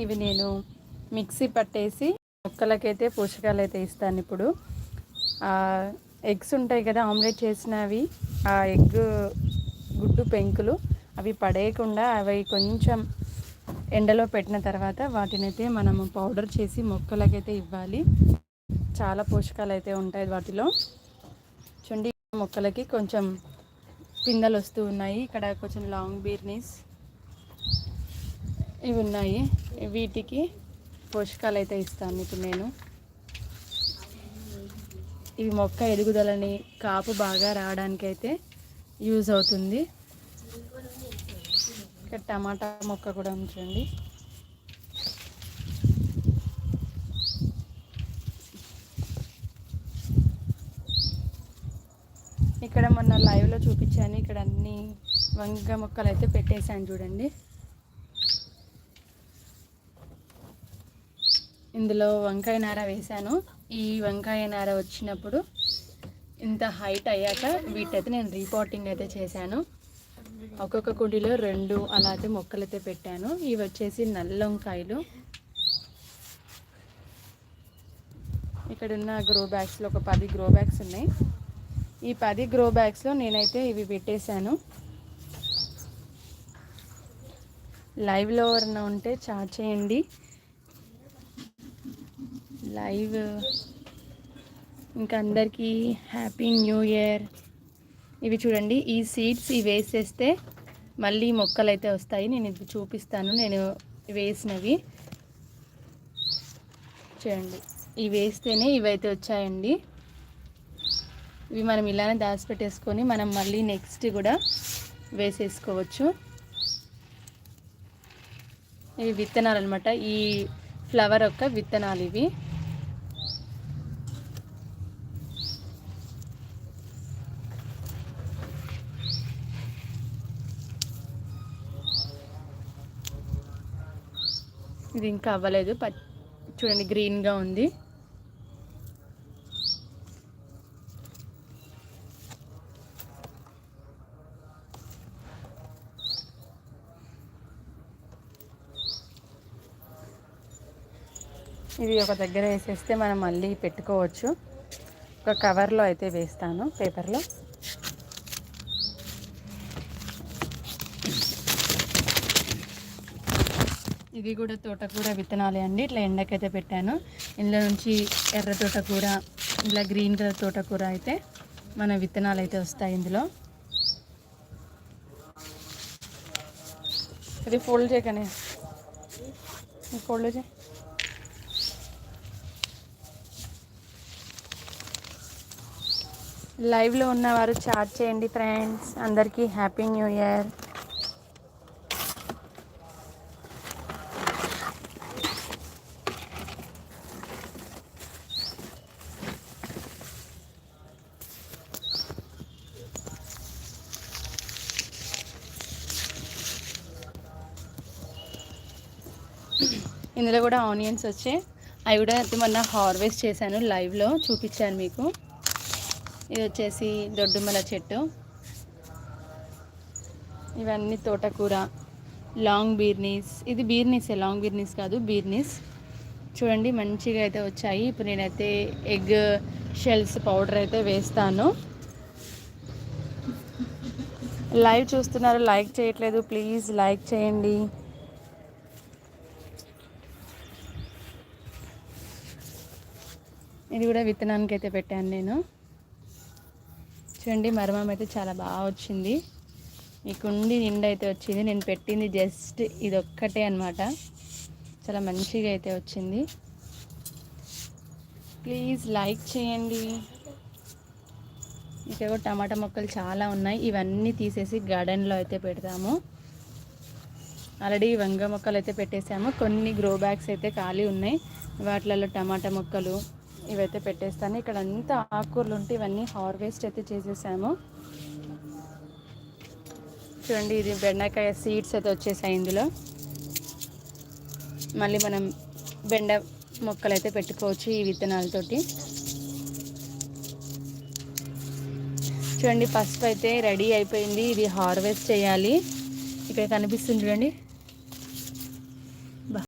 ఇవి నేను మిక్సీ పట్టేసి మొక్కలకైతే పోషకాలు అయితే ఇస్తాను. ఇప్పుడు ఎగ్స్ ఉంటాయి కదా, ఆమ్లెట్ చేసినవి, ఆ ఎగ్ గుడ్డు పెంకులు అవి పడేయకుండా అవి కొంచెం ఎండలో పెట్టిన తర్వాత వాటినైతే మనము పౌడర్ చేసి మొక్కలకైతే ఇవ్వాలి. చాలా పోషకాలు అయితే ఉంటాయి వాటిలో. చూడండి, మొక్కలకి కొంచెం పిందెలు వస్తూ ఉన్నాయి. ఇక్కడ కొంచెం లాంగ్ బీర్నీస్ ఇవి ఉన్నాయి. వీటికి పోషకాలు అయితే ఇస్తాను ఇప్పుడు నేను. ఇవి మొక్క ఎదుగుదలని, కాపు బాగా రావడానికి అయితే యూజ్ అవుతుంది. ఇక్కడ టమాటా మొక్క కూడా ఉంచండి. ఇక్కడ మొన్న లైవ్లో చూపించాను. ఇక్కడ అన్ని వంగ మొక్కలు అయితే పెట్టేశాను చూడండి. ఇందులో వంకాయ నార వేశాను. ఈ వంకాయ నార వచ్చినప్పుడు ఇంత హైట్ అయ్యాక వీటైతే నేను రీపాటింగ్ అయితే చేశాను. ఒక్కొక్క కుండీలో 2 అలా అయితే మొక్కలు అయితే పెట్టాను. ఇవి వచ్చేసి నల్ల వంకాయలు. ఇక్కడున్న గ్రో బ్యాగ్స్లో ఒక 10 గ్రో బ్యాగ్స్ ఉన్నాయి. ఈ 10 గ్రో బ్యాగ్స్లో నేనైతే ఇవి పెట్టేశాను. లైవ్లో ఎవరైనా ఉంటే చాట్ చేయండి. లైవ్ ఇంకా అందరికీ హ్యాపీ న్యూ ఇయర్. ఇవి చూడండి, ఈ సీడ్స్ ఇవి వేసేస్తే మళ్ళీ మొక్కలు అయితే వస్తాయి. నేను ఇది చూపిస్తాను. నేను వేసినవి చూడండి, ఇవి వేస్తేనే ఇవైతే వచ్చాయండి. ఇవి మనం ఇలానే దాచిపెట్టేసుకొని మనం మళ్ళీ నెక్స్ట్ కూడా వేసేసుకోవచ్చు. ఇవి విత్తనాలు అనమాట. ఈ ఫ్లవర్ యొక్క విత్తనాలు ఇవి. ఇది ఇంకా అవ్వలేదు, చూడండి గ్రీన్గా ఉంది. ఇవి ఒక దగ్గర వేసేస్తే మనం మళ్ళీ పెట్టుకోవచ్చు. ఒక కవర్లో అయితే వేస్తాను, పేపర్లో. ఇది కూడా తోటకూర విత్తనాలే అండి. ఇట్లా ఎండకైతే పెట్టాను. ఇందులో నుంచి ఎర్ర తోటకూర, ఇలా గ్రీన్ కలర్ తోటకూర అయితే మన విత్తనాలు అయితే వస్తాయి ఇందులో. ఇది ఫోల్డ్ చేయకనే, ఫోల్డ్ చేయి. లైవ్లో ఉన్నవారు చాట్ చేయండి ఫ్రెండ్స్. అందరికీ హ్యాపీ న్యూ ఇయర్. ఇందులో కూడా ఆనియన్స్ వచ్చాయి. అవి కూడా మొన్న హార్వెస్ట్ చేశాను, లైవ్లో చూపించాను మీకు. ఇది వచ్చేసి దొడ్డుమల చెట్టు. ఇవన్నీ తోటకూర, లాంగ్ బీర్నీస్. ఇది బీర్నీసే, లాంగ్ బీర్నీస్ కాదు, బీర్నీస్. చూడండి మంచిగా అయితే వచ్చాయి. ఇప్పుడు నేనైతే ఎగ్ షెల్స్ పౌడర్ అయితే వేస్తాను. లైవ్ చూస్తున్నారు, లైక్ చేయట్లేదు, ప్లీజ్ లైక్ చేయండి. ఇది కూడా విత్తనానికి అయితే పెట్టాను నేను. చూడండి మర్మం అయితే చాలా బాగా వచ్చింది. ఈ కుండి నిండా అయితే వచ్చింది. నేను పెట్టింది జస్ట్ ఇది ఒక్కటే అనమాట. చాలా మంచిగా అయితే వచ్చింది. ప్లీజ్ లైక్ చేయండి. ఇక్కడ టమాటా మొక్కలు చాలా ఉన్నాయి. ఇవన్నీ తీసేసి గార్డెన్లో అయితే పెడతాము. ఆల్రెడీ వంగ మొక్కలు అయితే పెట్టేసాము. కొన్ని గ్రో బ్యాగ్స్ అయితే ఖాళీ ఉన్నాయి. వాటిలలో టమాటా మొక్కలు ఇవైతే పెట్టేస్తాను. ఇక్కడ అంతా ఆకుకూరలు ఉంటే ఇవన్నీ హార్వెస్ట్ అయితే చేసేసాము. చూడండి, ఇది బెండకాయ సీడ్స్ అయితే వచ్చేసాయి ఇందులో. మళ్ళీ మనం బెండ మొక్కలు అయితే పెట్టుకోవచ్చు ఈ విత్తనాలతోటి. చూడండి పసుపు అయితే రెడీ అయిపోయింది. ఇది హార్వెస్ట్ చేయాలి. ఇక్కడ కనిపిస్తుంది చూడండి.